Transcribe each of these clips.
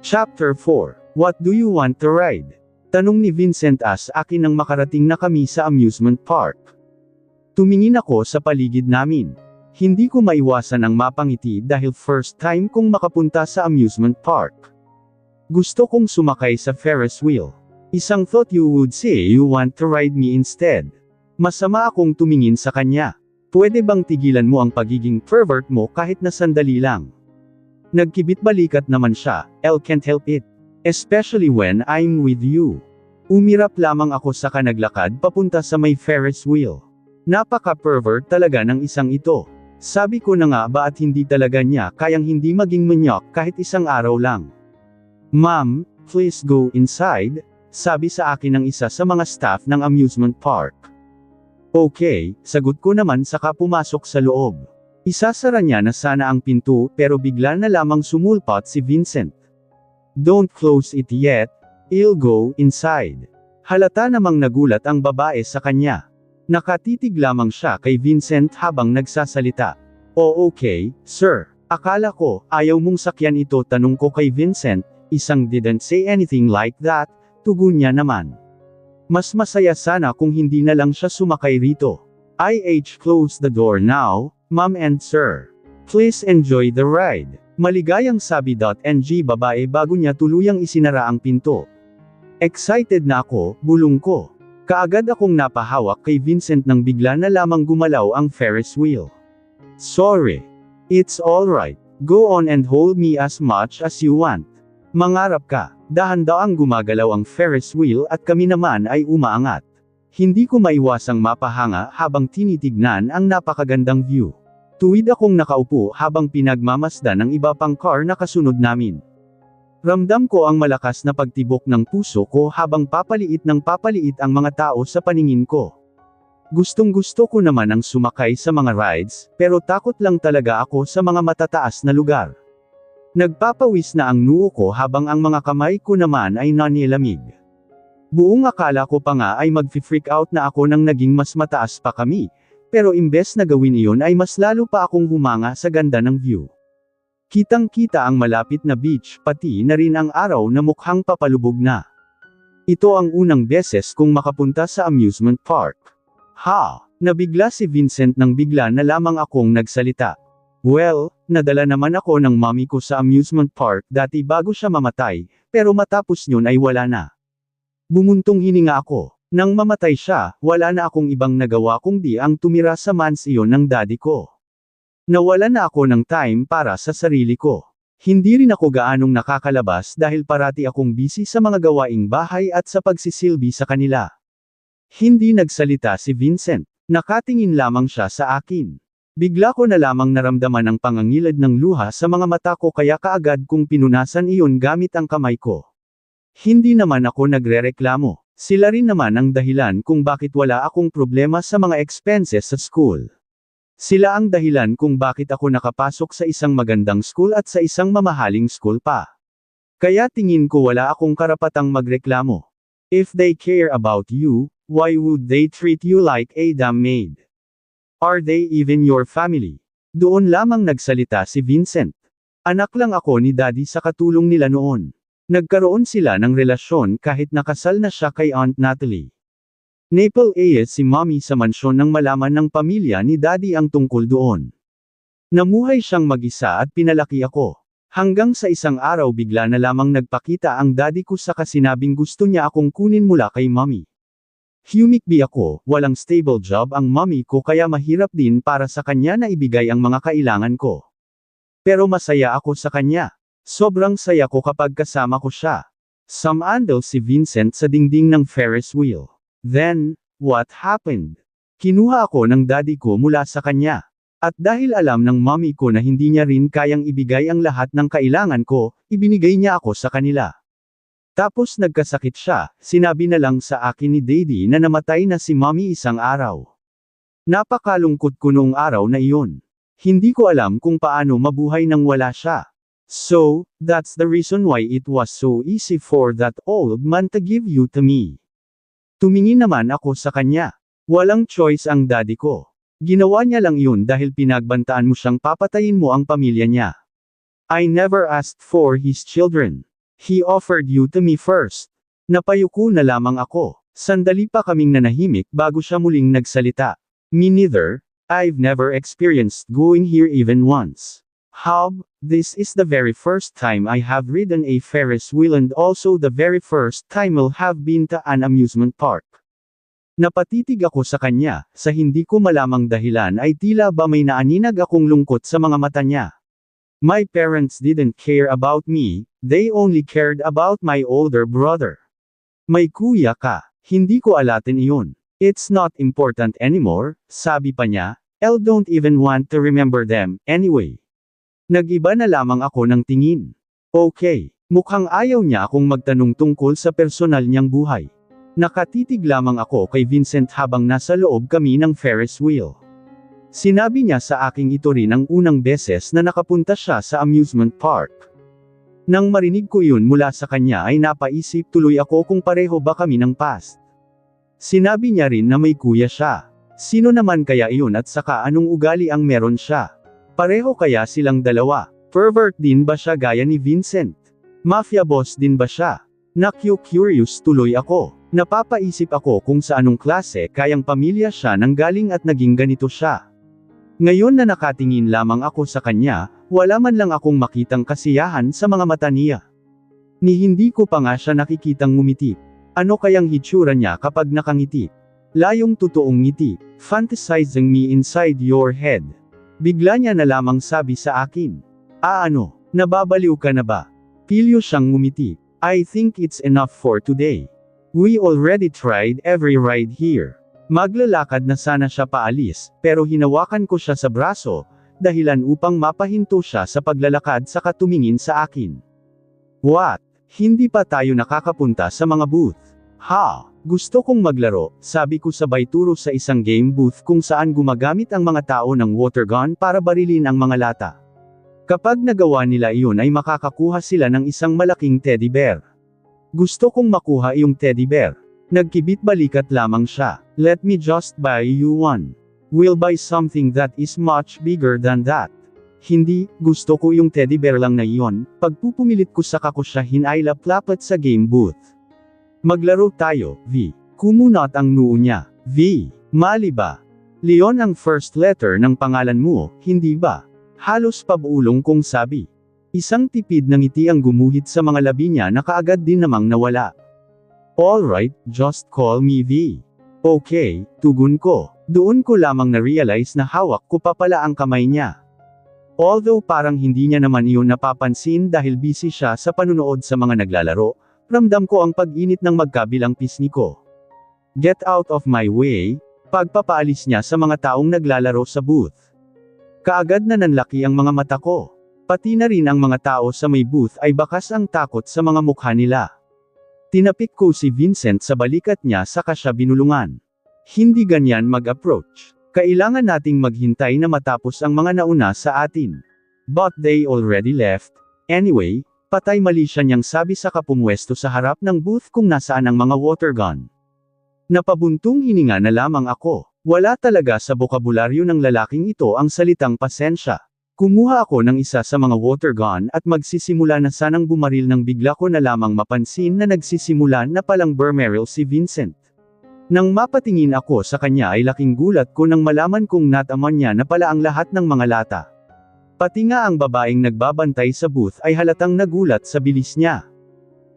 Chapter 4. What do you want to ride? Tanong ni Vincent sa akin nang makarating na kami sa amusement park. Tumingin ako sa paligid namin. Hindi ko maiwasan ang mapangiti dahil first time kong makapunta sa amusement park. Gusto kong sumakay sa Ferris wheel. Isang thought you would say you want to ride me instead. Masama akong tumingin sa kanya. Pwede bang tigilan mo ang pagiging pervert mo kahit na sandali lang? Nagkibit-balikat naman siya, I can't help it. Especially when I'm with you. Umirap lamang ako sa kanaglakad papunta sa may Ferris wheel. Napaka-pervert talaga ng isang ito. Sabi ko na nga ba at hindi talaga niya kayang hindi maging manyok kahit isang araw lang. Ma'am, please go inside, sabi sa akin ng isa sa mga staff ng amusement park. Okay, sagot ko naman saka pumasok sa loob. Isasara niya na sana ang pinto pero bigla na lamang sumulpot si Vincent. Don't close it yet, I'll go inside. Halata namang nagulat ang babae sa kanya. Nakatitig lamang siya kay Vincent habang nagsasalita. Oh okay, sir. Akala ko, ayaw mong sakyan ito, tanong ko kay Vincent. Isang didn't say anything like that, tugon niya naman. Mas masaya sana kung hindi na lang siya sumakay rito. Close the door now, ma'am and sir. Please enjoy the ride. Maligayang sabi.ng babae bago niya tuluyang isinara ang pinto. Excited na ako, bulong ko. Kaagad akong napahawak kay Vincent nang bigla na lamang gumalaw ang Ferris wheel. Sorry. It's alright. Go on and hold me as much as you want. Mangarap ka. Dahan-daang gumagalaw ang Ferris wheel at kami naman ay umaangat. Hindi ko maiwasang mapahanga habang tinitignan ang napakagandang view. Tuwid akong nakaupo habang pinagmamasdan ng iba pang car na kasunod namin. Ramdam ko ang malakas na pagtibok ng puso ko habang papaliit ng papaliit ang mga tao sa paningin ko. Gustong-gusto ko naman ang sumakay sa mga rides, pero takot lang talaga ako sa mga matataas na lugar. Nagpapawis na ang noo ko habang ang mga kamay ko naman ay nanilamig. Buong akala ko pa nga ay mag-freak out na ako nang naging mas mataas pa kami, pero imbes na gawin iyon ay mas lalo pa akong humanga sa ganda ng view. Kitang-kita ang malapit na beach, pati na rin ang araw na mukhang papalubog na. Ito ang unang beses kong makapunta sa amusement park. Nabigla si Vincent nang bigla na lamang akong nagsalita. Well, nadala naman ako ng mommy ko sa amusement park dati bago siya mamatay, pero matapos yun ay wala na. Bumuntong hininga ako. Nang mamatay siya, wala na akong ibang nagawa kundi ang tumira sa mansiyon ng daddy ko. Nawala na ako ng time para sa sarili ko. Hindi rin ako gaanong nakakalabas dahil parati akong busy sa mga gawaing bahay at sa pagsisilbi sa kanila. Hindi nagsalita si Vincent. Nakatingin lamang siya sa akin. Bigla ko na lamang naramdaman ang pangangilad ng luha sa mga mata ko kaya kaagad kong pinunasan iyon gamit ang kamay ko. Hindi naman ako nagrereklamo. Sila rin naman ang dahilan kung bakit wala akong problema sa mga expenses sa school. Sila ang dahilan kung bakit ako nakapasok sa isang magandang school at sa isang mamahaling school pa. Kaya tingin ko wala akong karapatang magreklamo. If they care about you, why would they treat you like a damn maid? Are they even your family? Doon lamang nagsalita si Vincent. Anak lang ako ni Daddy sa katulong nila noon. Nagkaroon sila ng relasyon kahit nakasal na siya kay Aunt Natalie. Naples si Mommy sa mansyon nang malaman ng pamilya ni Daddy ang tungkol doon. Namuhay siyang mag-isa at pinalaki ako. Hanggang sa isang araw bigla na lamang nagpakita ang Daddy ko sa kasinabing gusto niya akong kunin mula kay Mommy. Humikbi ako, walang stable job ang mommy ko kaya mahirap din para sa kanya na ibigay ang mga kailangan ko. Pero masaya ako sa kanya. Sobrang saya ko kapag kasama ko siya. Sumandal si Vincent sa dingding ng Ferris wheel. Then, what happened? Kinuha ako ng daddy ko mula sa kanya. At dahil alam ng mommy ko na hindi niya rin kayang ibigay ang lahat ng kailangan ko, ibinigay niya ako sa kanila. Tapos nagkasakit siya, sinabi na lang sa akin ni Daddy na namatay na si mommy isang araw. Napakalungkot ko noong araw na iyon. Hindi ko alam kung paano mabuhay nang wala siya. So, that's the reason why it was so easy for that old man to give you to me. Tumingin naman ako sa kanya. Walang choice ang daddy ko. Ginawa niya lang yun dahil pinagbantaan mo siyang papatayin mo ang pamilya niya. I never asked for his children. He offered you to me first. Napayuko na lamang ako. Sandali pa kaming nanahimik bago siya muling nagsalita. Me neither. I've never experienced going here even once. Hob, this is the very first time I have ridden a Ferris wheel and also the very first time I'll have been to an amusement park. Napatitig ako sa kanya, sa hindi ko malamang dahilan ay tila ba may naaninag akong lungkot sa mga mata niya. My parents didn't care about me, they only cared about my older brother. May kuya ka, hindi ko alatin iyon. It's not important anymore, sabi pa niya, I don't even want to remember them, anyway. Nag-iba na lamang ako ng tingin. Okay, mukhang ayaw niya akong magtanong tungkol sa personal niyang buhay. Nakatitig lamang ako kay Vincent habang nasa loob kami ng Ferris wheel. Sinabi niya sa aking ito rin ang unang beses na nakapunta siya sa amusement park. Nang marinig ko yun mula sa kanya ay napaisip tuloy ako kung pareho ba kami ng past. Sinabi niya rin na may kuya siya. Sino naman kaya iyon at saka anong ugali ang meron siya? Pareho kaya silang dalawa? Pervert din ba siya gaya ni Vincent? Mafia boss din ba siya? Curious tuloy ako. Napapaisip ako kung sa anong klase kayang pamilya siya nang galing at naging ganito siya. Ngayon na nakatingin lamang ako sa kanya, wala man lang akong makitang kasiyahan sa mga mata niya. Ni hindi ko pa nga siya nakikitang ngumiti. Ano kayang hitsura niya kapag nakangiti? Layong totoong ngiti, fantasizing me inside your head. Bigla niya na lamang sabi sa akin. Ano, nababaliw ka na ba? Pilyo siyang ngumiti. I think it's enough for today. We already tried every ride here. Maglalakad na sana siya paalis, pero hinawakan ko siya sa braso, dahilan upang mapahinto siya sa paglalakad saka tumingin sa akin. What? Hindi pa tayo nakakapunta sa mga booth? Ha? Gusto kong maglaro, sabi ko sabay turo sa isang game booth kung saan gumagamit ang mga tao ng water gun para barilin ang mga lata. Kapag nagawa nila iyon ay makakakuha sila ng isang malaking teddy bear. Gusto kong makuha iyong teddy bear. Nagkibit balikat lamang siya. Let me just buy you one. We'll buy something that is much bigger than that. Hindi, gusto ko yung teddy bear lang na iyon. Pagpupumilit ko saka ko siya hinailaplapat sa game booth. Maglaro tayo, V. Kumunot ang noo niya. V. Mali ba? Leon ang first letter ng pangalan mo, hindi ba? Halos pabulong kong sabi. Isang tipid ng ngiti ang gumuhit sa mga labi niya na kaagad din namang nawala. Alright, just call me V. Okay, tugon ko. Doon ko lamang na-realize na hawak ko pa pala ang kamay niya. Although parang hindi niya naman iyon napapansin dahil busy siya sa panunood sa mga naglalaro, ramdam ko ang pag-init ng magkabilang pisngi ko. Get out of my way, pagpapaalis niya sa mga taong naglalaro sa booth. Kaagad na nanlaki ang mga mata ko. Pati na rin ang mga tao sa may booth ay bakas ang takot sa mga mukha nila. Tinapik ko si Vincent sa balikat niya saka siya binulungan. Hindi ganyan mag-approach. Kailangan nating maghintay na matapos ang mga nauna sa atin. But they already left. Anyway, patay mali siya niyang sabi sa kapumwesto sa harap ng booth kung nasaan ang mga water gun. Napabuntong hininga na lamang ako. Wala talaga sa bokabularyo ng lalaking ito ang salitang pasensya. Kumuha ako ng isa sa mga water gun at magsisimula na sanang bumaril nang bigla ko na lamang mapansin na nagsisimula na palang barmaril si Vincent. Nang mapatingin ako sa kanya ay laking gulat ko nang malaman kong nataman niya na pala ang lahat ng mga lata. Pati nga ang babaeng nagbabantay sa booth ay halatang nagulat sa bilis niya.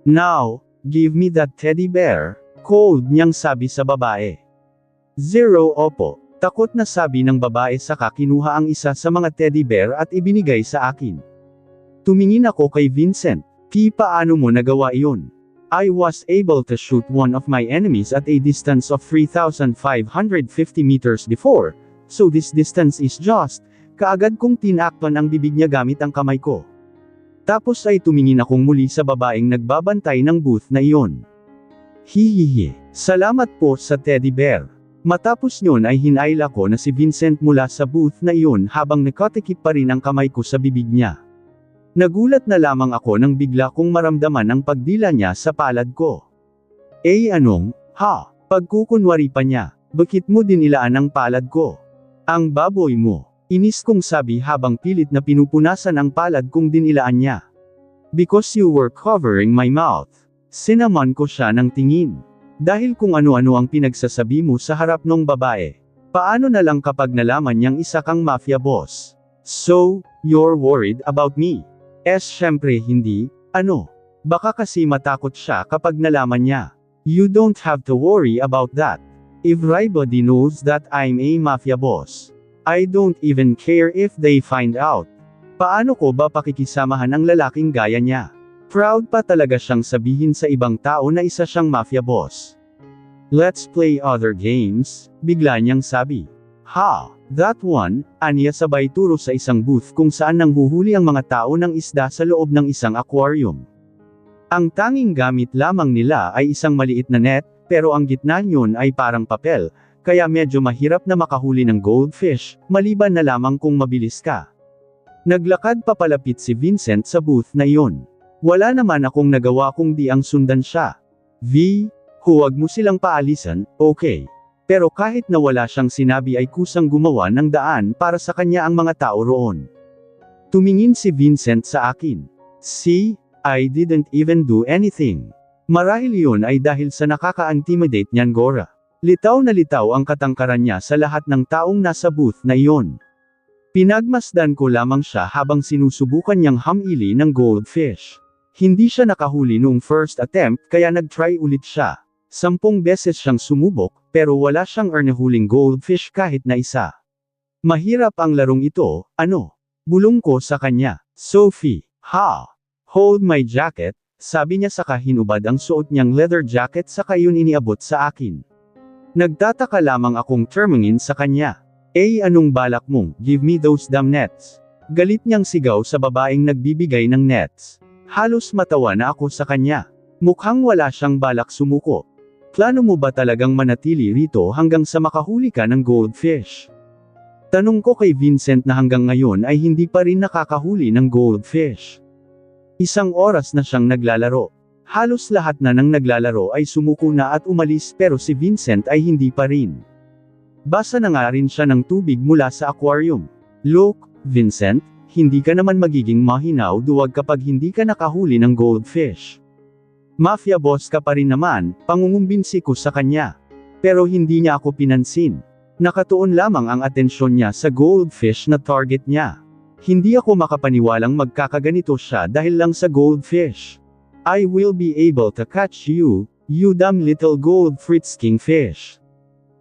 Now, give me that teddy bear, cold niyang sabi sa babae. Zero opo. Takot na sabi ng babae saka kinuha ang isa sa mga teddy bear at ibinigay sa akin. Tumingin ako kay Vincent. Paano mo nagawa iyon? I was able to shoot one of my enemies at a distance of 3,550 meters before, so this distance is just, kaagad kong tinakpan ang bibig niya gamit ang kamay ko. Tapos ay tumingin akong muli sa babaeng nagbabantay ng booth na iyon. Hihihi, salamat po sa teddy bear. Matapos nyon ay hinaila ko na si Vincent mula sa booth na iyon habang nakatikip pa rin ang kamay ko sa bibig niya. Nagulat na lamang ako nang bigla kong maramdaman ang pagdila niya sa palad ko. Anong, ha? Pagkukunwari pa niya, bakit mo dinilaan ang palad ko? Ang baboy mo, inis kong sabi habang pilit na pinupunasan ang palad kong dinilaan niya. Because you were covering my mouth. Sinaman ko siya ng tingin. Dahil kung ano-ano ang pinagsasabi mo sa harap ng babae. Paano na lang kapag nalaman niyang isa kang mafia boss? So, you're worried about me? Syempre hindi, ano? Baka kasi matakot siya kapag nalaman niya. You don't have to worry about that. If everybody knows that I'm a mafia boss, I don't even care if they find out. Paano ko ba pakikisamahan ang lalaking gaya niya? Proud pa talaga siyang sabihin sa ibang tao na isa siyang mafia boss. Let's play other games, bigla niyang sabi. Ha, that one, aniya sabay turo sa isang booth kung saan nanghuhuli ang mga tao ng isda sa loob ng isang aquarium. Ang tanging gamit lamang nila ay isang maliit na net, pero ang gitna niyon ay parang papel, kaya medyo mahirap na makahuli ng goldfish, maliban na lamang kung mabilis ka. Naglakad papalapit si Vincent sa booth na iyon. Wala naman akong nagawa kung di ang sundan siya. Huwag mo silang paalisan, okay. Pero kahit na wala siyang sinabi ay kusang gumawa ng daan para sa kanya ang mga tao roon. Tumingin si Vincent sa akin. See? I didn't even do anything. Marahil yun ay dahil sa nakaka-intimidate niyan Gora. Litaw na litaw ang katangkaran niya sa lahat ng taong nasa booth na iyon. Pinagmasdan ko lamang siya habang sinusubukan niyang hamili ng goldfish. Hindi siya nakahuli noong first attempt kaya nag-try ulit siya. 10 beses siyang sumubok, pero wala siyang nahuling goldfish kahit na isa. Mahirap ang larong ito, ano? Bulong ko sa kanya. Sophie, hold my jacket, sabi niya saka hinubad ang suot niyang leather jacket saka yun iniabot sa akin. Nagtataka lamang akong tumingin sa kanya. Anong balak mong, give me those damn nets. Galit niyang sigaw sa babaeng nagbibigay ng nets. Halos matawa na ako sa kanya. Mukhang wala siyang balak sumuko. Plano mo ba talagang manatili rito hanggang sa makahuli ka ng goldfish? Tanong ko kay Vincent na hanggang ngayon ay hindi pa rin nakakahuli ng goldfish. 1 oras na siyang naglalaro. Halos lahat na ng naglalaro ay sumuko na at umalis pero si Vincent ay hindi pa rin. Basa na nga rin siya ng tubig mula sa aquarium. Look, Vincent, hindi ka naman magiging mahinaw duwag kapag hindi ka nakahuli ng goldfish. Mafia boss ka pa rin naman, pangungumbinsi ko sa kanya. Pero hindi niya ako pinansin. Nakatuon lamang ang atensyon niya sa goldfish na target niya. Hindi ako makapaniwalang magkakaganito siya dahil lang sa goldfish. I will be able to catch you, you damn little gold frisking fish.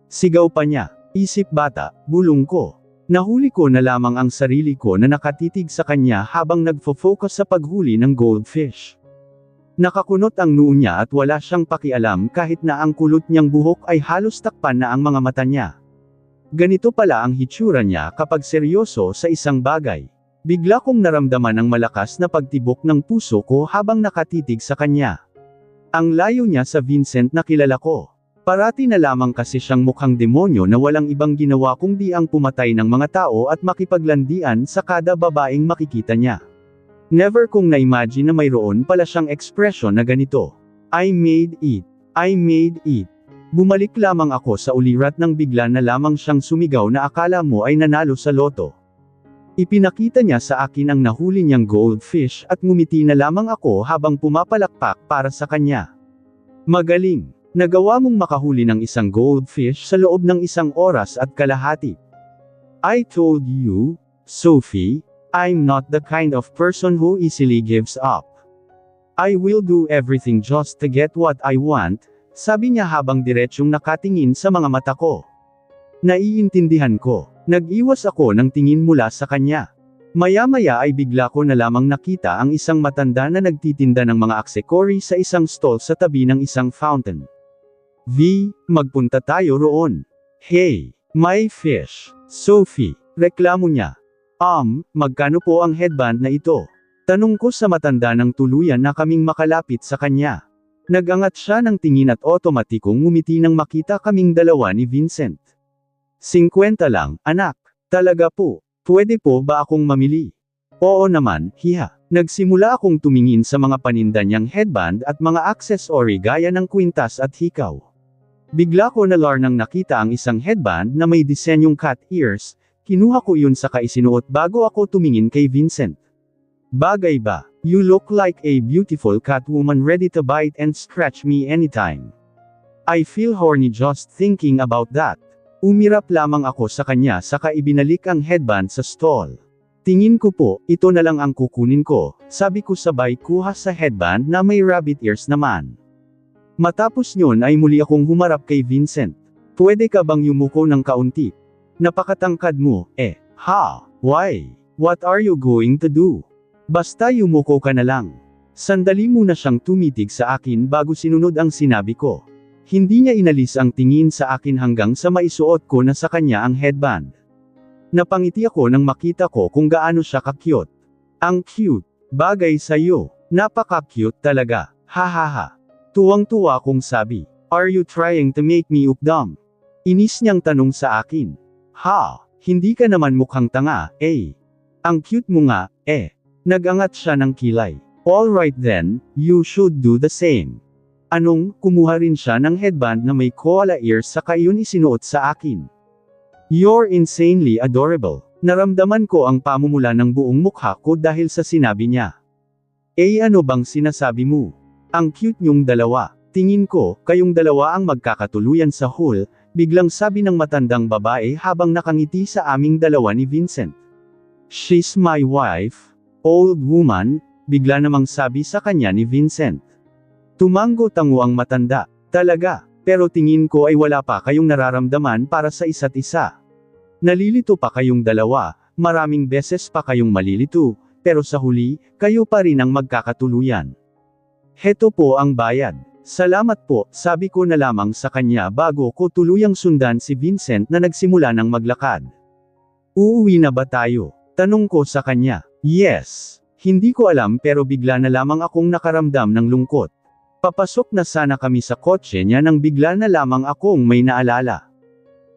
Sigaw pa niya. Isip bata, bulong ko. Nahuli ko na lamang ang sarili ko na nakatitig sa kanya habang nagfo-focus sa paghuli ng goldfish. Nakakunot ang noo niya at wala siyang pakialam kahit na ang kulot niyang buhok ay halos takpan na ang mga mata niya. Ganito pala ang hitsura niya kapag seryoso sa isang bagay. Bigla kong naramdaman ang malakas na pagtibok ng puso ko habang nakatitig sa kanya. Ang layo niya sa Vincent na kilala ko. Parati na lamang kasi siyang mukhang demonyo na walang ibang ginawa kundi ang pumatay ng mga tao at makipaglandian sa kada babaeng makikita niya. Never kong na-imagine na mayroon pala siyang ekspresyon na ganito. I made it. I made it. Bumalik lamang ako sa ulirat nang bigla na lamang siyang sumigaw na akala mo ay nanalo sa loto. Ipinakita niya sa akin ang nahuli niyang goldfish at ngumiti na lamang ako habang pumapalakpak para sa kanya. Magaling! Nagawa mong makahuli ng isang goldfish sa loob ng 1 oras at kalahati. I told you, Sophie, I'm not the kind of person who easily gives up. I will do everything just to get what I want, sabi niya habang diretsyong nakatingin sa mga mata ko. Naiintindihan ko. Nag-iwas ako ng tingin mula sa kanya. Maya-maya ay bigla ko na lamang nakita ang isang matanda na nagtitinda ng mga aksesory sa isang stall sa tabi ng isang fountain. Magpunta tayo roon. Hey, my fish. Sophie, reklamo niya. Magkano po ang headband na ito? Tanong ko sa matanda nang tuluyan na kaming makalapit sa kanya. Nagangat siya ng tingin at otomatikong ngumiti nang makita kaming dalawa ni Vincent. 50 lang, anak. Talaga po. Pwede po ba akong mamili? Oo naman, hiha. Nagsimula akong tumingin sa mga paninda niyang headband at mga accessory gaya ng kwintas at hikaw. Bigla ko nalar nang nakita ang isang headband na may disenyong cat ears, kinuha ko yun saka isinuot bago ako tumingin kay Vincent. Bagay ba? You look like a beautiful Catwoman ready to bite and scratch me anytime. I feel horny just thinking about that. Umirap lamang ako sa kanya saka ibinalik ang headband sa stall. Tingin ko po, ito na lang ang kukunin ko, sabi ko sabay kuha sa headband na may rabbit ears naman. Matapos nyon ay muli akong humarap kay Vincent. Pwede ka bang yumuko ng kaunti? Napakatangkad mo, ha? Why? What are you going to do? Basta yumuko ka na lang. Sandali muna siyang tumitig sa akin bago sinunod ang sinabi ko. Hindi niya inalis ang tingin sa akin hanggang sa maisuot ko na sa kanya ang headband. Napangiti ako nang makita ko kung gaano siya ka-cute. Ang cute, bagay sa'yo, napaka-cute talaga, hahaha. Tuwang-tuwa kong sabi, are you trying to make me look dumb? Inis niyang tanong sa akin. Ha, hindi ka naman mukhang tanga, Ang cute mo nga, Nagangat siya ng kilay. Alright then, you should do the same. Anong, kumuha rin siya ng headband na may koala ears saka yun isinuot sa akin. You're insanely adorable. Naramdaman ko ang pamumula ng buong mukha ko dahil sa sinabi niya. Ano bang sinasabi mo? Ang cute niyong dalawa. Tingin ko, kayong dalawa ang magkakatuluyan sa hall, biglang sabi ng matandang babae habang nakangiti sa aming dalawa ni Vincent. She's my wife, old woman, bigla namang sabi sa kanya ni Vincent. Tumango-tango ang matanda. Talaga, pero tingin ko ay wala pa kayong nararamdaman para sa isa't isa. Nalilito pa kayong dalawa, maraming beses pa kayong malilito, pero sa huli, kayo pa rin ang magkakatuluyan. Heto po ang bayad. Salamat po, sabi ko na lamang sa kanya bago ko tuluyang sundan si Vincent na nagsimula ng maglakad. Uuwi na ba tayo? Tanong ko sa kanya. Yes. Hindi ko alam pero bigla na lamang akong nakaramdam ng lungkot. Papasok na sana kami sa kotse niya nang bigla na lamang akong may naalala.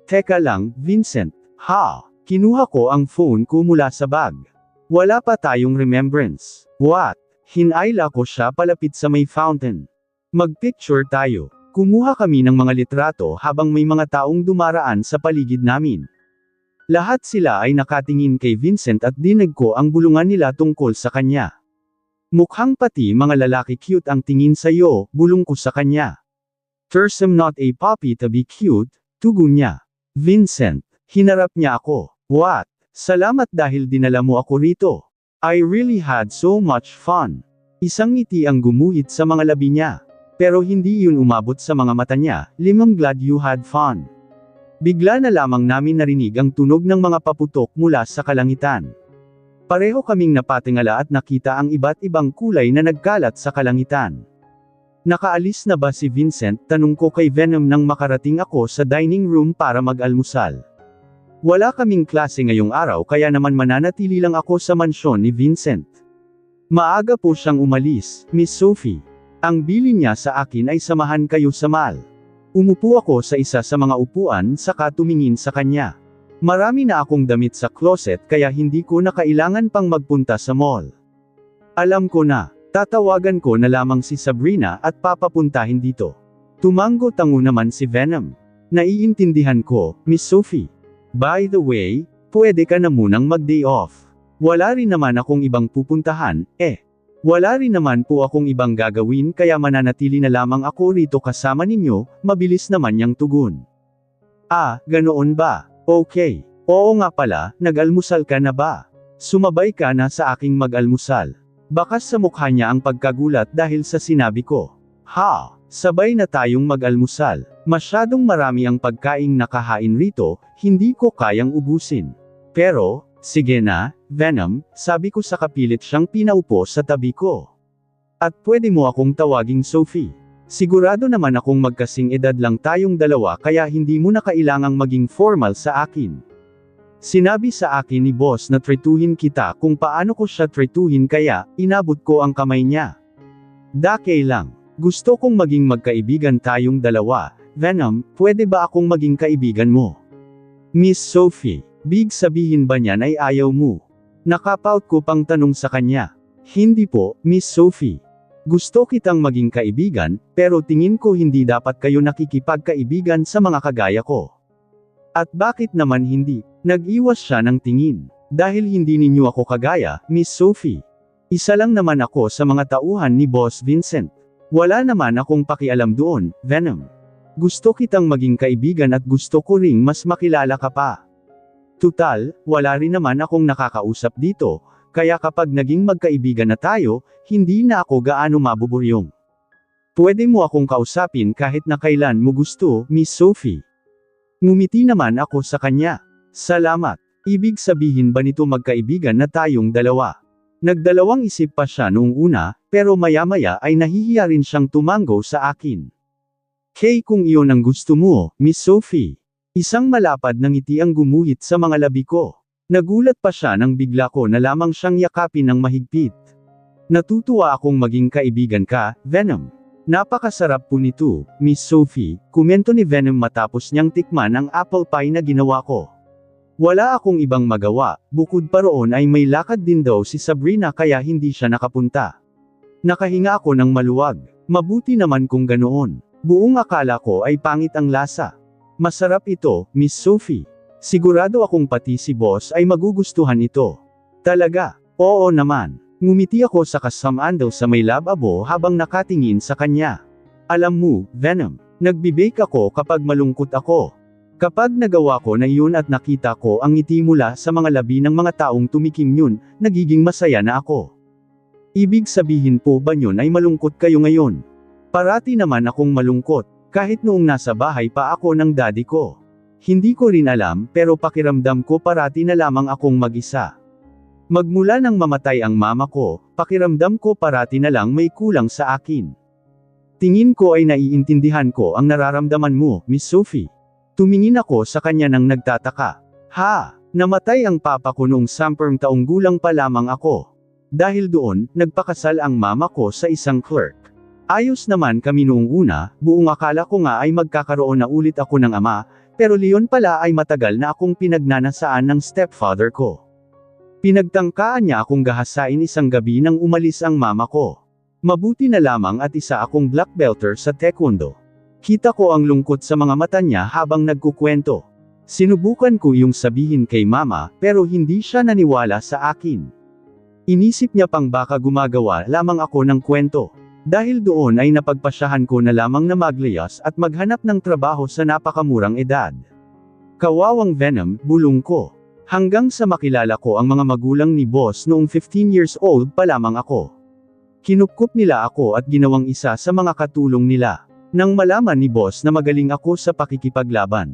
Teka lang, Vincent. Ha? Kinuha ko ang phone ko mula sa bag. Wala pa tayong remembrance. What? Hinaila ko siya palapit sa may fountain. Magpicture tayo. Kumuha kami ng mga litrato habang may mga taong dumaraan sa paligid namin. Lahat sila ay nakatingin kay Vincent at dinig ko ang bulungan nila tungkol sa kanya. Mukhang pati mga lalaki cute ang tingin sa'yo, bulong ko sa kanya. First I'm not a puppy to be cute, tugon niya. Vincent, hinarap niya ako. What? Salamat dahil dinala mo ako rito. I really had so much fun. Isang ngiti ang gumuhit sa mga labi niya. Pero hindi yun umabot sa mga mata niya, I'm glad you had fun. Bigla na lamang namin narinig ang tunog ng mga paputok mula sa kalangitan. Pareho kaming napatingala at nakita ang iba't ibang kulay na nagkalat sa kalangitan. Nakaalis na ba si Vincent? Tanong ko kay Venom nang makarating ako sa dining room para mag-almusal. Wala kaming klase ngayong araw kaya naman mananatili lang ako sa mansyon ni Vincent. Maaga po siyang umalis, Miss Sophie. Ang bilin niya sa akin ay samahan kayo sa mall. Umupo ako sa isa sa mga upuan saka tumingin sa kanya. Marami na akong damit sa closet kaya hindi ko na kailangan pang magpunta sa mall. Alam ko na, tatawagan ko na lamang si Sabrina at papapuntahin dito. Tumango-tango naman si Venom. Naiintindihan ko, Miss Sophie. By the way, pwede ka na munang mag-day off. Wala rin naman akong ibang pupuntahan, Wala rin naman po akong ibang gagawin kaya mananatili na lamang ako rito kasama ninyo, mabilis naman niyang tugon. Ganoon ba? Okay. Oo nga pala, nag-almusal ka na ba? Sumabay ka na sa aking mag-almusal. Bakas sa mukha niya ang pagkagulat dahil sa sinabi ko. Ha? Sabay na tayong mag-almusal. Masyadong marami ang pagkaing nakahain rito, hindi ko kayang ubusin. Pero, sige na, Venom, sabi ko sa kapilit siyang pinaupo sa tabi ko. At pwede mo akong tawaging Sophie. Sigurado naman akong magkasing edad lang tayong dalawa kaya hindi mo na kailangang maging formal sa akin. Sinabi sa akin ni boss na tretuhin kita kung paano ko siya tretuhin kaya, inabot ko ang kamay niya. Dakay lang. Gusto kong maging magkaibigan tayong dalawa. Venom, pwede ba akong maging kaibigan mo? Miss Sophie, big sabihin ba niyan ay ayaw mo? Nakapout ko pang tanong sa kanya. Hindi po, Miss Sophie. Gusto kitang maging kaibigan, pero tingin ko hindi dapat kayo nakikipagkaibigan sa mga kagaya ko. At bakit naman hindi? Nag-iwas siya ng tingin. Dahil hindi ninyo ako kagaya, Miss Sophie. Isa lang naman ako sa mga tauhan ni Boss Vincent. Wala naman akong pakialam doon, Venom. Gusto kitang maging kaibigan at gusto ko ring mas makilala ka pa. Tutal, wala rin naman akong nakakausap dito, kaya kapag naging magkaibigan na tayo, hindi na ako gaano mabuburyong. Pwede mo akong kausapin kahit na kailan mo gusto, Miss Sophie. Ngumiti naman ako sa kanya. Salamat. Ibig sabihin ba nito magkaibigan na tayong dalawa? Nagdalawang isip pa siya noong una, pero maya-maya ay nahihiya rin siyang tumango sa akin. Kay kung iyon ang gusto mo, Miss Sophie. Isang malapad na ngiti ang gumuhit sa mga labi ko. Nagulat pa siya nang bigla ko na lamang siyang yakapin ng mahigpit. Natutuwa akong maging kaibigan ka, Venom. Napakasarap po nito, Miss Sophie, komento ni Venom matapos niyang tikman ang apple pie na ginawa ko. Wala akong ibang magawa, bukod pa roon ay may lakad din daw si Sabrina kaya hindi siya nakapunta. Nakahinga ako ng maluwag. Mabuti naman kung ganoon. Buong akala ko ay pangit ang lasa. Masarap ito, Miss Sophie. Sigurado akong pati si Boss ay magugustuhan ito. Talaga? Oo naman. Ngumiti ako sa kasamandal sa may lababo habang nakatingin sa kanya. Alam mo, Venom, nagbibake ako kapag malungkot ako. Kapag nagawa ko na yun at nakita ko ang ngiti mula sa mga labi ng mga taong tumikim yun, nagiging masaya na ako. Ibig sabihin po ba yun ay malungkot kayo ngayon? Parati naman akong malungkot. Kahit noong nasa bahay pa ako ng daddy ko. Hindi ko rin alam pero pakiramdam ko parati na lamang akong mag-isa. Magmula nang mamatay ang mama ko, pakiramdam ko parati na lang may kulang sa akin. Tingin ko ay naiintindihan ko ang nararamdaman mo, Miss Sophie. Tumingin ako sa kanya nang nagtataka. Ha, namatay ang papa ko noong 10 taong gulang pa lamang ako. Dahil doon, nagpakasal ang mama ko sa isang clerk. Ayos naman kami noong una, buong akala ko nga ay magkakaroon na ulit ako ng ama, pero Leon pala ay matagal na akong pinagnanasaan ng stepfather ko. Pinagtangkaan niya akong gahasain isang gabi nang umalis ang mama ko. Mabuti na lamang at isa akong black belter sa taekwondo. Kita ko ang lungkot sa mga mata niya habang nagkukwento. Sinubukan ko yung sabihin kay mama, pero hindi siya naniwala sa akin. Inisip niya pang baka gumagawa lamang ako ng kwento. Dahil doon ay napagpasyahan ko na lamang na maglayas at maghanap ng trabaho sa napakamurang edad. Kawawang Venom, bulong ko. Hanggang sa makilala ko ang mga magulang ni Boss noong 15 years old pa lamang ako. Kinupkup nila ako at ginawang isa sa mga katulong nila. Nang malaman ni Boss na magaling ako sa pakikipaglaban,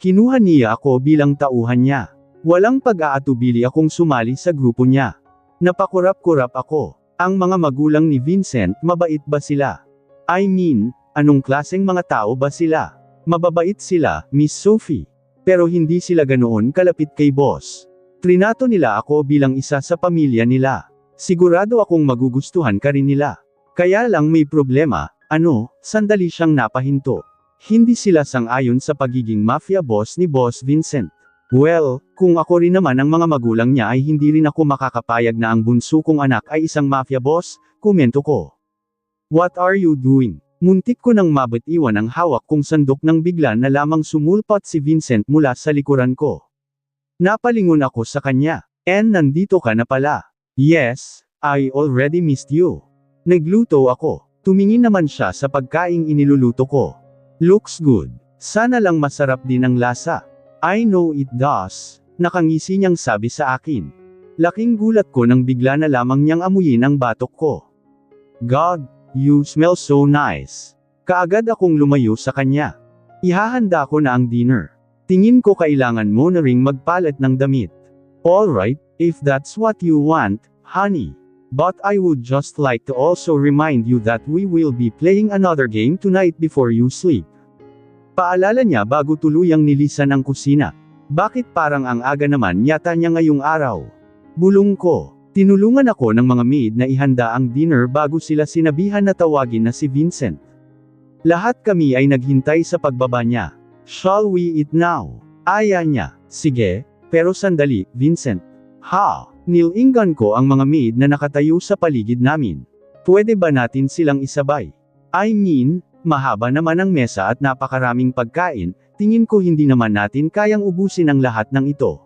kinuha niya ako bilang tauhan niya. Walang pag-aatubili akong sumali sa grupo niya. Napakurap-kurap ako. Ang mga magulang ni Vincent, mabait ba sila? I mean, anong klaseng mga tao ba sila? Mababait sila, Miss Sophie. Pero hindi sila ganoon kalapit kay Boss. Trinato nila ako bilang isa sa pamilya nila. Sigurado akong magugustuhan ka rin nila. Kaya lang may problema, sandali siyang napahinto. Hindi sila sang-ayon sa pagiging mafia boss ni Boss Vincent. Well, kung ako rin naman ang mga magulang niya ay hindi rin ako makakapayag na ang bunso kong anak ay isang mafia boss, komento ko. What are you doing? Muntik ko nang mabitiwan ang hawak kong sandok nang bigla na lamang sumulpot si Vincent mula sa likuran ko. Napalingon ako sa kanya. And nandito ka na pala. Yes, I already missed you. Nagluto ako. Tumingin naman siya sa pagkaing iniluluto ko. Looks good. Sana lang masarap din ang lasa. I know it does. Nakangisi niyang sabi sa akin. Laking gulat ko nang bigla na lamang niyang amuyin ang batok ko. God, you smell so nice. Kaagad akong lumayo sa kanya. Ihahanda ko na ang dinner. Tingin ko kailangan mo na ring magpalit ng damit. Alright, if that's what you want, honey. But I would just like to also remind you that we will be playing another game tonight before you sleep. Paalala niya bago tuluyang nilisan ang kusina. Bakit parang ang aga naman yata niya ngayong araw? Bulong ko. Tinulungan ako ng mga maid na ihanda ang dinner bago sila sinabihan na tawagin na si Vincent. Lahat kami ay naghintay sa pagbaba niya. Shall we eat now? Aya niya. Sige, pero sandali, Vincent. Ha? Nilinggan ko ang mga maid na nakatayo sa paligid namin. Pwede ba natin silang isabay? I mean, mahaba naman ang mesa at napakaraming pagkain, tingin ko hindi naman natin kayang ubusin ang lahat ng ito.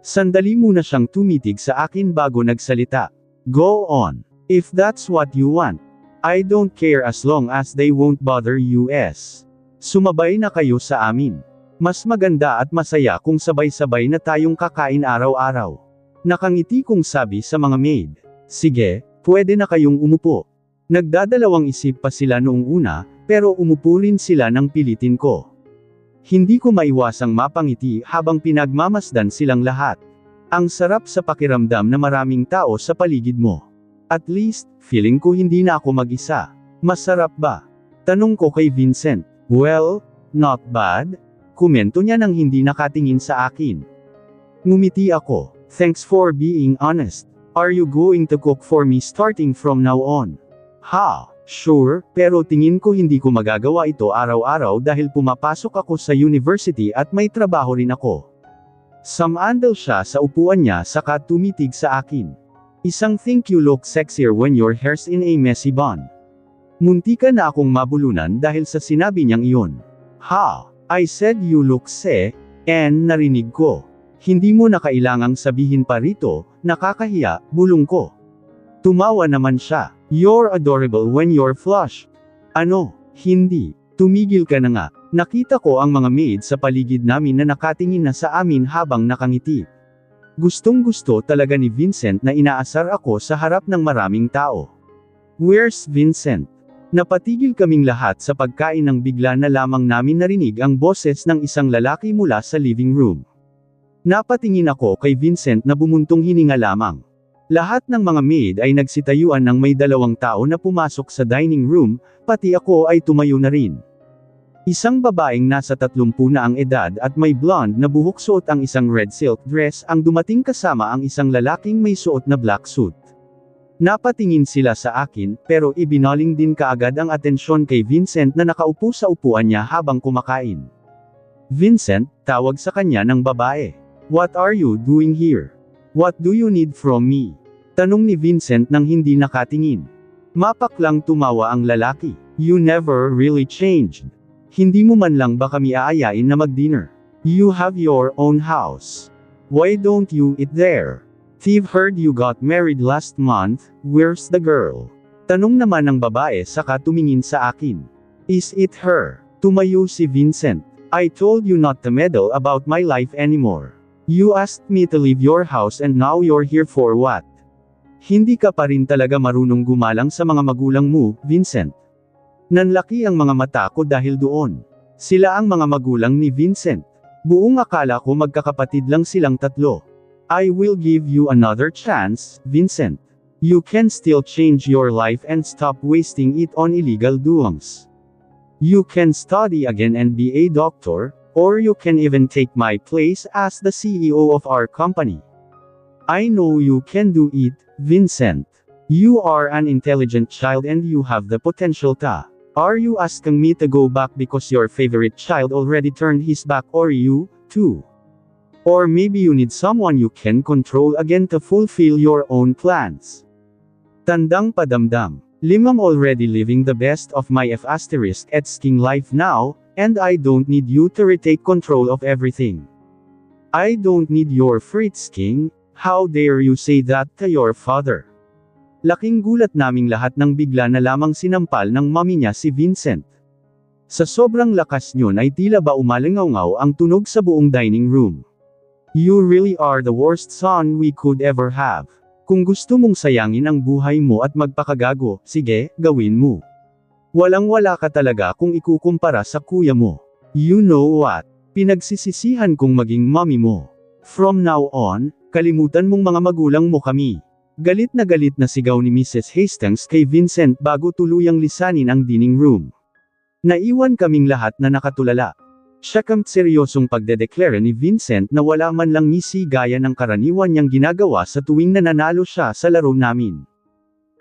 Sandali muna siyang tumitig sa akin bago nagsalita. Go on. If that's what you want. I don't care as long as they won't bother us. Sumabay na kayo sa amin. Mas maganda at masaya kung sabay-sabay na tayong kakain araw-araw. Nakangiti kong sabi sa mga maid. Sige, pwede na kayong umupo. Nagdadalawang isip pa sila noong una, pero umupo rin sila nang pilitin ko. Hindi ko maiwasang mapangiti habang pinagmamasdan silang lahat. Ang sarap sa pakiramdam na maraming tao sa paligid mo. At least, feeling ko hindi na ako mag-isa. Masarap ba? Tanong ko kay Vincent. Well, not bad. Komento niya nang hindi nakatingin sa akin. Ngumiti ako. Thanks for being honest. Are you going to cook for me starting from now on? Ha, sure, pero tingin ko hindi ko magagawa ito araw-araw dahil pumapasok ako sa university at may trabaho rin ako. Sumandal siya sa upuan niya saka tumitig sa akin. Isang think you look sexier when your hair's in a messy bun. Muntika na akong mabulunan dahil sa sinabi niyang iyon. Ha, I said you look and narinig ko. Hindi mo na kailangang sabihin pa rito, nakakahiya, bulong ko. Tumawa naman siya. You're adorable when you're flushed. Ano, hindi. Tumigil ka na nga. Nakita ko ang mga maid sa paligid namin na nakatingin na sa amin habang nakangiti. Gustong-gusto talaga ni Vincent na inaasar ako sa harap ng maraming tao. Where's Vincent? Napatigil kaming lahat sa pagkain nang bigla na lamang namin narinig ang boses ng isang lalaki mula sa living room. Napatingin ako kay Vincent na bumuntong hininga lamang. Lahat ng mga maid ay nagsitayuan nang may dalawang tao na pumasok sa dining room, pati ako ay tumayo na rin. Isang babaeng nasa 30 na ang edad at may blonde na buhok, suot ang isang red silk dress ang dumating kasama ang isang lalaking may suot na black suit. Napatingin sila sa akin, pero ibinaling din kaagad ang atensyon kay Vincent na nakaupo sa upuan niya habang kumakain. Vincent, tawag sa kanya ng babae. What are you doing here? What do you need from me? Tanong ni Vincent nang hindi nakatingin. Mapaklang tumawa ang lalaki. You never really changed. Hindi mo man lang ba kami aayain na mag-dinner? You have your own house. Why don't you eat there? Steve heard you got married last month, where's the girl? Tanong naman ng babae saka tumingin sa akin. Is it her? Tumayo si Vincent. I told you not to meddle about my life anymore. You asked me to leave your house and now you're here for what? Hindi ka pa rin talaga marunong gumalang sa mga magulang mo, Vincent. Nanlaki ang mga mata ko dahil doon. Sila ang mga magulang ni Vincent. Buong akala ko magkakapatid lang silang tatlo. I will give you another chance, Vincent. You can still change your life and stop wasting it on illegal doings. You can study again and be a doctor, or you can even take my place as the CEO of our company. I know you can do it, Vincent. You are an intelligent child and you have the potential to. Are you asking me to go back because your favorite child already turned his back or you, too? Or maybe you need someone you can control again to fulfill your own plans. Tandang padamdam. I'm already living the best of my at skiing life now, and I don't need you to retake control of everything. I don't need your free skiing. How dare you say that to your father? Laking gulat naming lahat nang bigla na lamang sinampal ng mami niya si Vincent. Sa sobrang lakas niyon ay tila ba umalingaw ang tunog sa buong dining room. You really are the worst son we could ever have. Kung gusto mong sayangin ang buhay mo at magpakagago, sige, gawin mo. Walang-wala ka talaga kung ikukumpara sa kuya mo. You know what? Pinagsisisihan kong maging mommy mo. From now on, kalimutan mong mga magulang mo kami. Galit na sigaw ni Mrs. Hastings kay Vincent bago tuluyang lisanin ang dining room. Naiwan kaming lahat na nakatulala. Siyakang seryosong pagdedeklara ni Vincent na wala man lang ngisi gaya ng karaniwan niyang ginagawa sa tuwing nananalo siya sa laro namin.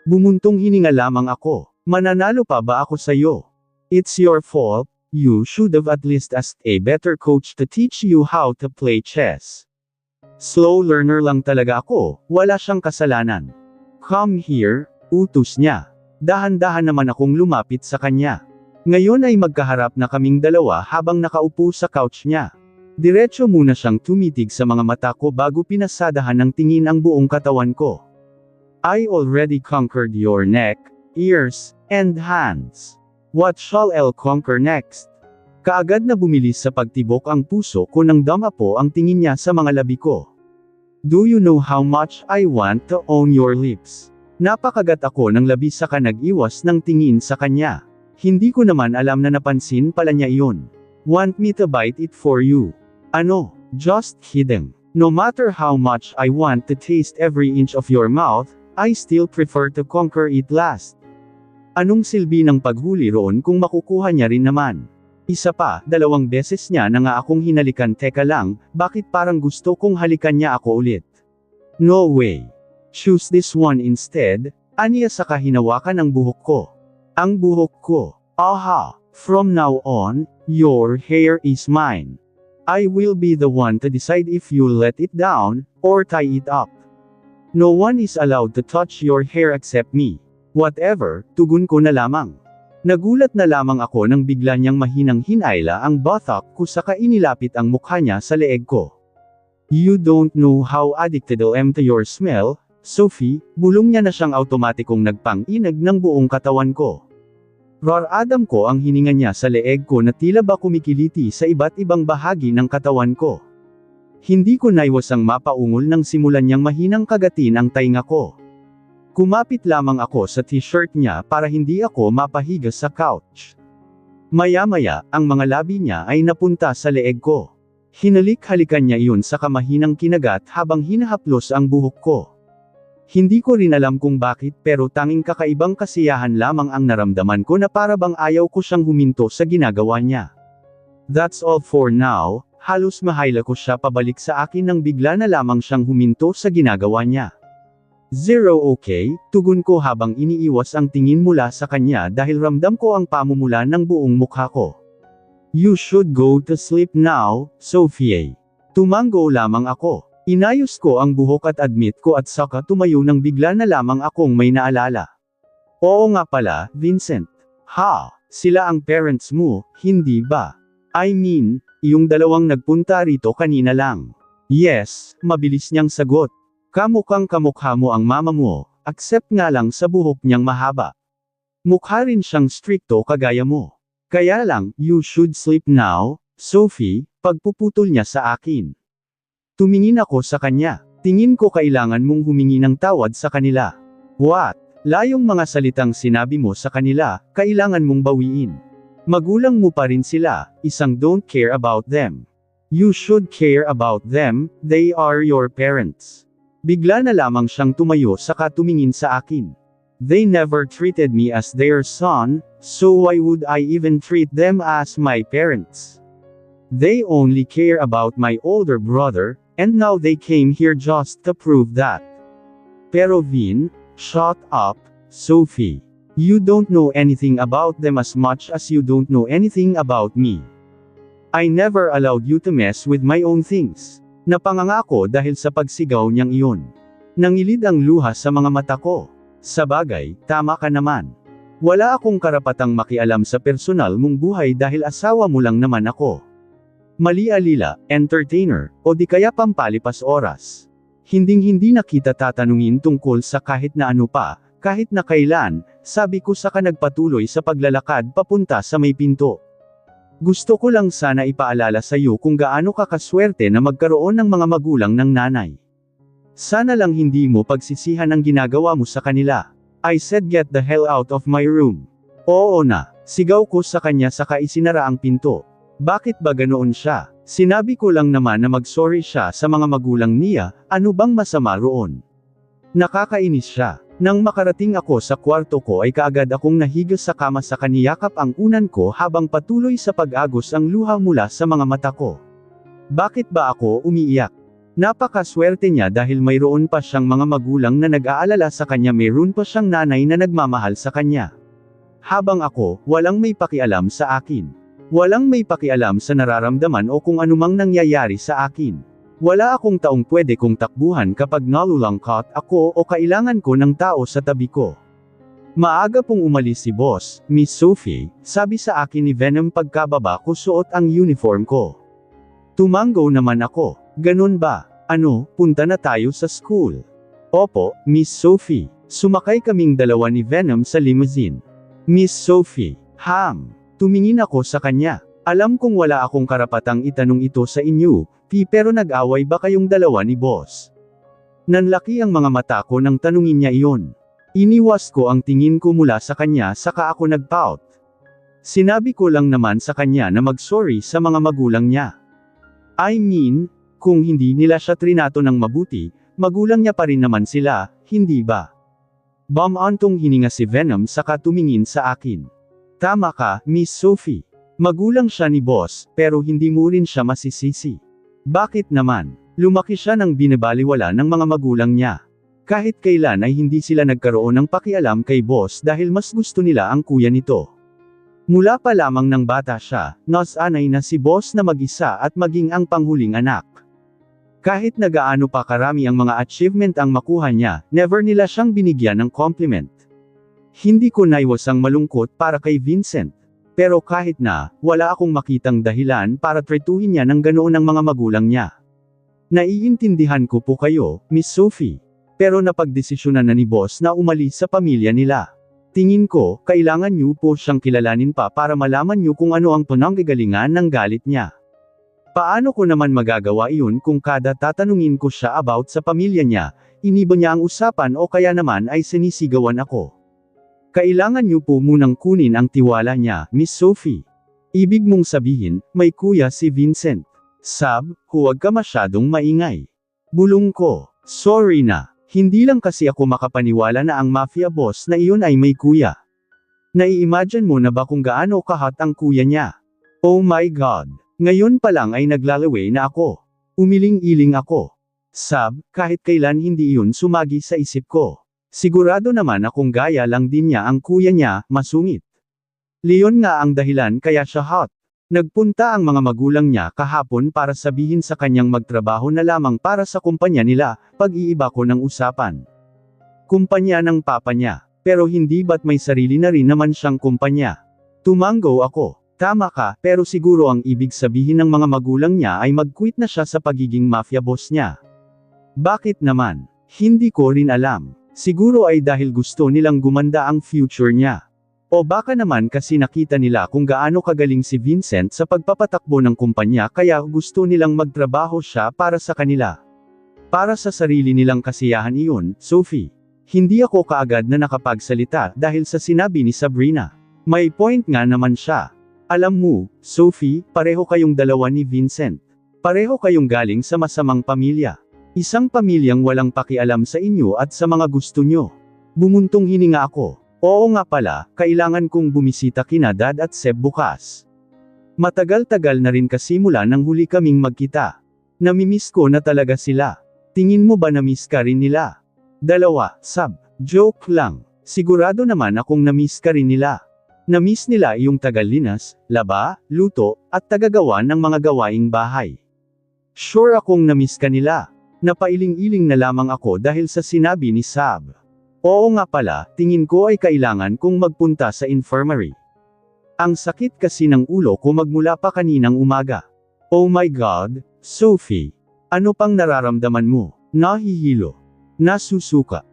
Bumuntong hininga lamang ako. Mananalo pa ba ako sa'yo? It's your fault. You should have at least asked a better coach to teach you how to play chess. Slow learner lang talaga ako, wala siyang kasalanan. Come here, utos niya. Dahan-dahan naman akong lumapit sa kanya. Ngayon ay magkaharap na kaming dalawa habang nakaupo sa couch niya. Diretso muna siyang tumitig sa mga mata ko bago pinasadahan ng tingin ang buong katawan ko. I already conquered your neck, ears, and hands. What shall I conquer next? Kaagad na bumilis sa pagtibok ang puso ko nang dama po ang tingin niya sa mga labi ko. Do you know how much I want to own your lips? Napakagat ako ng labis saka nag-iwas ng tingin sa kanya. Hindi ko naman alam na napansin pala niya iyon. Want me to bite it for you? Ano? Just kidding. No matter how much I want to taste every inch of your mouth, I still prefer to conquer it last. Anong silbi ng paghuli roon kung makukuha niya rin naman? Isa pa, 2 beses niya na nga akong hinalikan. Teka lang, bakit parang gusto kong halikan niya ako ulit? No way. Choose this one instead, aniya saka hinawakan ang buhok ko. Ang buhok ko. Aha, from now on, your hair is mine. I will be the one to decide if you let it down, or tie it up. No one is allowed to touch your hair except me. Whatever, tugon ko na lamang. Nagulat na lamang ako nang bigla niyang mahinang hinayla ang buttock ko saka inilapit ang mukha niya sa leeg ko. You don't know how addicted I am to your smell, Sophie. Bulong niya na siyang automatikong nagpang-inag ng buong katawan ko. Raradam ko ang hininga niya sa leeg ko na tila ba kumikiliti sa iba't ibang bahagi ng katawan ko. Hindi ko naiwasang mapaungol nang simulan niyang mahinang kagatin ang tainga ko. Kumapit lamang ako sa t-shirt niya para hindi ako mapahiga sa couch. Maya-maya, ang mga labi niya ay napunta sa leeg ko. Hinalik-halikan niya iyon sa kamahinang kinagat habang hinahaplos ang buhok ko. Hindi ko rin alam kung bakit pero tanging kakaibang kasiyahan lamang ang naramdaman ko na para bang ayaw ko siyang huminto sa ginagawa niya. That's all for now, halos mahayla ko siya pabalik sa akin nang bigla na lamang siyang huminto sa ginagawa niya. Zero okay, tugon ko habang iniiwas ang tingin mula sa kanya dahil ramdam ko ang pamumula ng buong mukha ko. You should go to sleep now, Sophie. Tumango lamang ako. Inayos ko ang buhok at admit ko at saka tumayo nang bigla na lamang akong may naalala. Oo nga pala, Vincent. Ha, sila ang parents mo, hindi ba? I mean, yung dalawang nagpunta rito kanina lang. Yes, mabilis niyang sagot. Kamukhang kamukha mo ang mama mo, except nga lang sa buhok niyang mahaba. Mukha rin siyang strikto kagaya mo. Kaya lang, you should sleep now, Sophie, pagpuputol niya sa akin. Tumingin ako sa kanya. Tingin ko kailangan mong humingi ng tawad sa kanila. What? Layong mga salitang sinabi mo sa kanila, kailangan mong bawiin. Magulang mo pa rin sila, isang don't care about them. You should care about them, they are your parents. Bigla na lamang siyang tumayo saka tumingin sa akin. They never treated me as their son, so why would I even treat them as my parents? They only care about my older brother, and now they came here just to prove that. Pero Vin, shut up, Sophie. You don't know anything about them as much as you don't know anything about me. I never allowed you to mess with my own things. Napangangako dahil sa pagsigaw niyang iyon. Nangilid ang luha sa mga mata ko. Sabagay, tama ka naman. Wala akong karapatang makialam sa personal mong buhay dahil asawa mo lang naman ako. Mali-alila, entertainer, o di kaya pampalipas oras. Hinding-hindi na kita tatanungin tungkol sa kahit na ano pa, kahit na kailan, sabi ko saka nagpatuloy sa paglalakad papunta sa may pinto. Gusto ko lang sana ipaalala sa iyo kung gaano ka kaswerte na magkaroon ng mga magulang ng nanay. Sana lang hindi mo pagsisihan ang ginagawa mo sa kanila. I said get the hell out of my room. Oo na, sigaw ko sa kanya saka isinara ang pinto. Bakit ba ganoon siya? Sinabi ko lang naman na mag-sorry siya sa mga magulang niya, ano bang masama roon? Nakakainis siya. Nang makarating ako sa kwarto ko ay kaagad akong nahiga sa kama sa kaniyakap ang unan ko habang patuloy sa pag-agos ang luha mula sa mga mata ko. Bakit ba ako umiiyak? Napakaswerte niya dahil mayroon pa siyang mga magulang na nag-aalala sa kanya, mayroon pa siyang nanay na nagmamahal sa kanya. Habang ako, walang may pakialam sa akin. Walang may pakialam sa nararamdaman o kung anumang nangyayari sa akin. Wala akong taong pwede kong takbuhan kapag nalulungkot ako o kailangan ko ng tao sa tabi ko. Maaga pong umalis si boss, Miss Sophie, sabi sa akin ni Venom pagkababa ko suot ang uniform ko. Tumango naman ako. Ganun ba? Ano, punta na tayo sa school? Opo, Miss Sophie. Sumakay kaming dalawa ni Venom sa limousine. Miss Sophie, tumingin ako sa kanya. Alam kong wala akong karapatang itanong ito sa inyo, pero nag-away ba kayong dalawa ni boss? Nanlaki ang mga mata ko nang tanungin niya iyon. Iniwas ko ang tingin ko mula sa kanya saka ako nag-pout. Sinabi ko lang naman sa kanya na mag-sorry sa mga magulang niya. I mean, kung hindi nila siya trinato ng mabuti, magulang niya pa rin naman sila, hindi ba? Bumantong hininga si Venom saka tumingin sa akin. Tama ka, Miss Sophie. Magulang siya ni boss, pero hindi mo rin siya masisisi. Bakit naman? Lumaki siya nang binabaliwala ng mga magulang niya. Kahit kailan ay hindi sila nagkaroon ng pakialam kay boss dahil mas gusto nila ang kuya nito. Mula pa lamang ng bata siya, nasanay na si boss na mag-isa at maging ang panghuling anak. Kahit na gaano pa karami ang mga achievement ang makuha niya, never nila siyang binigyan ng compliment. Hindi ko naiwasang malungkot para kay Vincent. Pero kahit na, wala akong makitang dahilan para tretuhin niya ng ganoon ang mga magulang niya. Naiintindihan ko po kayo, Miss Sophie. Pero napagdesisyonan na ni boss na umalis sa pamilya nila. Tingin ko, kailangan niyo po siyang kilalanin pa para malaman niyo kung ano ang pinanggagalingan ng galit niya. Paano ko naman magagawa iyon kung kada tatanungin ko siya about sa pamilya niya, iniba niya ang usapan o kaya naman ay sinisigawan ako. Kailangan niyo po munang kunin ang tiwala niya, Miss Sophie. Ibig mong sabihin, may kuya si Vincent. Huwag ka masyadong maingay. Bulong ko, sorry na, hindi lang kasi ako makapaniwala na ang mafia boss na iyon ay may kuya. Nai-imagine mo na ba kung gaano kahot ang kuya niya? Oh my God, ngayon pa lang ay naglalaway na ako. Umiling-iling ako. Kahit kailan hindi iyon sumagi sa isip ko. Sigurado naman akong gaya lang din niya ang kuya niya, masungit. Leon nga ang dahilan kaya siya hot. Nagpunta ang mga magulang niya kahapon para sabihin sa kanyang magtrabaho na lamang para sa kumpanya nila, pag-iiba ko ng usapan. Kumpanya ng papa niya, pero hindi ba't may sarili na rin naman siyang kumpanya? Tumanggo ako. Tama ka, pero siguro ang ibig sabihin ng mga magulang niya ay mag-quit na siya sa pagiging mafia boss niya. Bakit naman? Hindi ko rin alam. Siguro ay dahil gusto nilang gumanda ang future niya. O baka naman kasi nakita nila kung gaano kagaling si Vincent sa pagpapatakbo ng kumpanya kaya gusto nilang magtrabaho siya para sa kanila. Para sa sarili nilang kasiyahan iyon, Sophie. Hindi ako kaagad na nakapagsalita dahil sa sinabi ni Sabrina. May point nga naman siya. Alam mo, Sophie, pareho kayong dalawa ni Vincent. Pareho kayong galing sa masamang pamilya. Isang pamilyang walang pakialam sa inyo at sa mga gusto nyo. Bumuntong hininga ako. Oo nga pala, kailangan kong bumisita kina Dad at Seb bukas. Matagal-tagal na rin kasi mula nang huli kaming magkita. Namimiss ko na talaga sila. Tingin mo ba namiss ka rin nila? Dalawa, joke lang. Sigurado naman akong namiss ka rin nila. Namiss nila yung tagalinas, laba, luto, at tagagawa ng mga gawaing bahay. Sure akong namiss ka nila. Napailing-iling na lamang ako dahil sa sinabi ni Sab. Oo nga pala, tingin ko ay kailangan kong magpunta sa infirmary. Ang sakit kasi ng ulo ko magmula pa kaninang umaga. Oh my God, Sophie. Ano pang nararamdaman mo? Nahihilo. Nasusuka.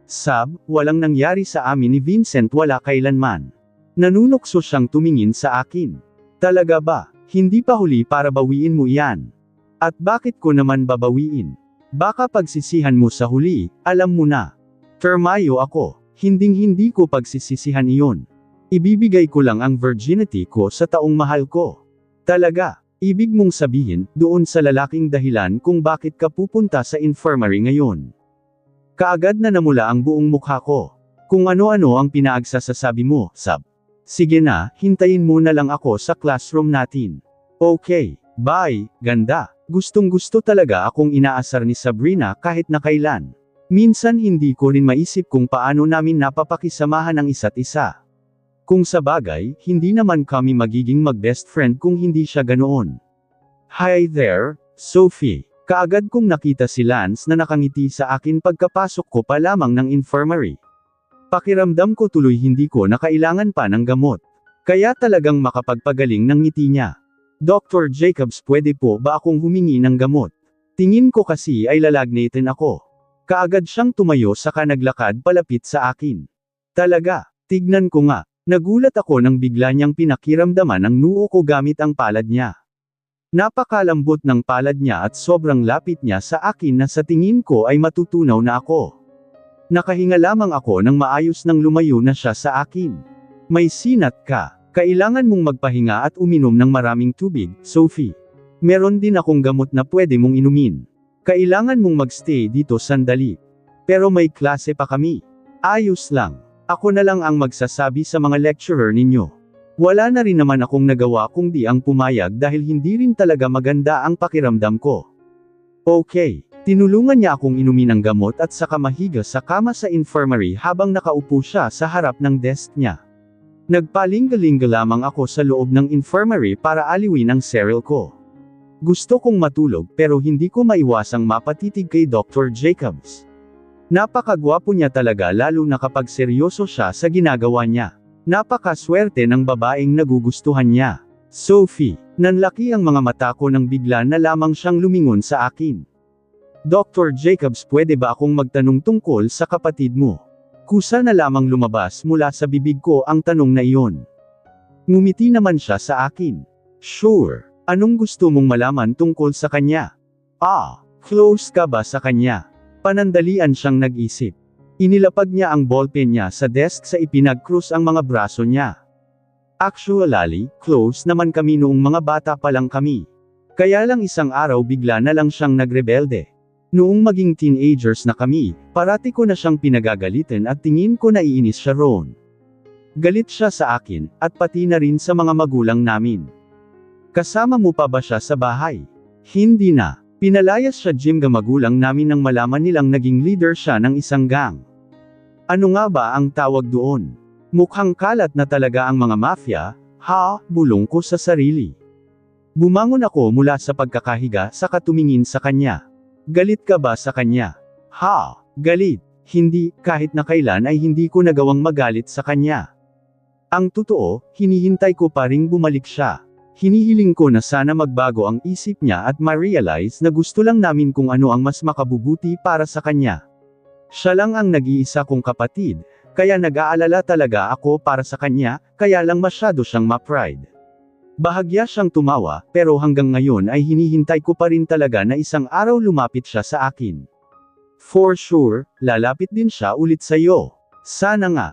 Walang nangyari sa amin ni Vincent wala kailanman. Nanunokso siyang tumingin sa akin. Talaga ba? Hindi pa huli para bawiin mo iyan. At bakit ko naman babawiin? Baka pagsisihan mo sa huli, alam mo na. Termayo ako. Hinding-hindi ko pagsisisihan iyon. Ibibigay ko lang ang virginity ko sa taong mahal ko. Talaga, ibig mong sabihin, doon sa lalaking dahilan kung bakit ka pupunta sa infirmary ngayon. Kaagad na namula ang buong mukha ko. Kung ano-ano ang pinaagsasasabi mo, Sab. Sige na, hintayin mo na lang ako sa classroom natin. Okay, bye, ganda. Gustong-gusto talaga akong inaasar ni Sabrina kahit na kailan. Minsan hindi ko rin maisip kung paano namin napapakisamahan ang isa't isa. Kung sa bagay, hindi naman kami magiging mag-best friend kung hindi siya ganoon. Hi there, Sophie. Kaagad kong nakita si Lance na nakangiti sa akin pagkapasok ko pa lamang ng infirmary. Pakiramdam ko tuloy hindi ko na kailangan pa ng gamot. Kaya talagang makapagpagaling ng ngiti niya. Dr. Jacobs, pwede po ba akong humingi ng gamot? Tingin ko kasi ay lalagnatin ako. Kaagad siyang tumayo saka naglakad palapit sa akin. Talaga, tignan ko nga. Nagulat ako nang bigla niyang pinakiramdaman ang noo ko gamit ang palad niya. Napakalambot ng palad niya at sobrang lapit niya sa akin na sa tingin ko ay matutunaw na ako. Nakahinga lamang ako nang maayos nang lumayo na siya sa akin. May sinat ka. Kailangan mong magpahinga at uminom ng maraming tubig, Sophie. Meron din akong gamot na pwede mong inumin. Kailangan mong magstay dito sandali. Pero may klase pa kami. Ayos lang. Ako na lang ang magsasabi sa mga lecturer ninyo. Wala na rin naman akong nagawa kundi ang pumayag dahil hindi rin talaga maganda ang pakiramdam ko. Okay. Tinulungan niya akong inumin ang gamot at saka mahiga sa kama sa infirmary habang nakaupo siya sa harap ng desk niya. Nagpalingga-lingga lamang ako sa loob ng infirmary para aliwin ang serial ko. Gusto kong matulog pero hindi ko maiwasang mapatitig kay Dr. Jacobs. Napakagwapo niya talaga lalo na kapag seryoso siya sa ginagawa niya. Napakaswerte ng babaeng nagugustuhan niya. Sophie, nanlaki ang mga mata ko nang bigla na lamang siyang lumingon sa akin. Dr. Jacobs, pwede ba akong magtanong tungkol sa kapatid mo? Kusa na lamang lumabas mula sa bibig ko ang tanong na iyon. Ngumiti naman siya sa akin. Sure. Anong gusto mong malaman tungkol sa kanya? Close ka ba sa kanya? Panandalian siyang nag-isip. Inilapag niya ang ballpen niya sa desk sa ipinag-cross ang mga braso niya. Actually, close naman kami noong mga bata pa lang kami. Kaya lang isang araw bigla na lang siyang nagrebelde. Noong maging teenagers na kami, parati ko na siyang pinagagalitan at tingin ko naiinis siya roon. Galit siya sa akin, at pati na rin sa mga magulang namin. Kasama mo pa ba siya sa bahay? Hindi na. Pinalayas siya Jim ga magulang namin nang malaman nilang naging leader siya ng isang gang. Ano nga ba ang tawag doon? Mukhang kalat na talaga ang mga mafia, bulong ko sa sarili. Bumangon ako mula sa pagkakahiga saka tumingin sa kanya. Galit ka ba sa kanya? Galit. Hindi, kahit na kailan ay hindi ko nagawang magalit sa kanya. Ang totoo, hinihintay ko pa ring bumalik siya. Hinihiling ko na sana magbago ang isip niya at ma-realize na gusto lang namin kung ano ang mas makabubuti para sa kanya. Siya lang ang nag-iisa kong kapatid, kaya nag-aalala talaga ako para sa kanya, kaya lang masyado siyang ma-pride. Bahagya siyang tumawa, pero hanggang ngayon ay hinihintay ko pa rin talaga na isang araw lumapit siya sa akin. For sure, lalapit din siya ulit sa'yo. Sana nga.